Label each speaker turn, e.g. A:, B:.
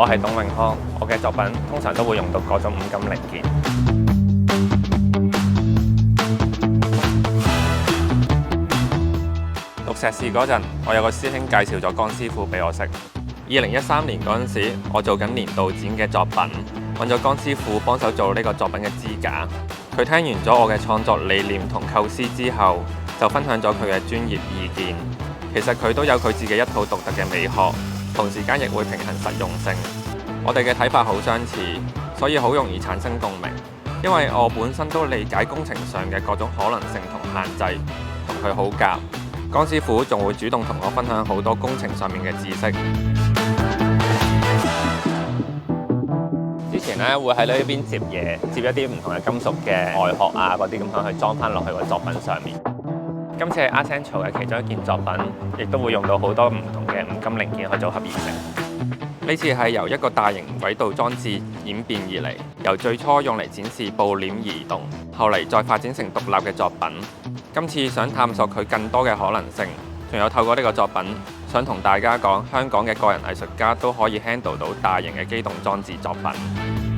A: 我係董永康，我嘅作品通常都會用到各種五金零件。讀碩士嗰陣，我有個師兄介紹咗江師傅俾我識。2013年嗰陣時，我做緊年度展嘅作品，揾咗江師傅幫手做呢個作品嘅支架。佢聽完咗我嘅創作理念同構思之後，就分享咗佢嘅專業意見。其實佢都有佢自己一套獨特嘅美學，同時間亦會平衡實用性。我哋嘅睇法好相似，所以好容易產生共鳴。因為我本身都理解工程上嘅各種可能性同限制，同佢好夾。江師傅仲會主動同我分享好多工程上面嘅知識。之前咧會喺呢邊接嘢，接一啲唔同嘅金屬嘅外殼啊嗰啲咁樣去裝翻落去個作品上面。今次係 Art Central 嘅其中一件作品，亦都會用到好多唔同嘅五金零件去組合而成。呢次係由一個大型軌道裝置演變而嚟，由最初用嚟展示布簾移動，後嚟再發展成獨立嘅作品。今次想探索佢更多嘅可能性，仲有透過呢個作品，想同大家講香港嘅個人藝術家都可以 handle 到大型嘅機動裝置作品。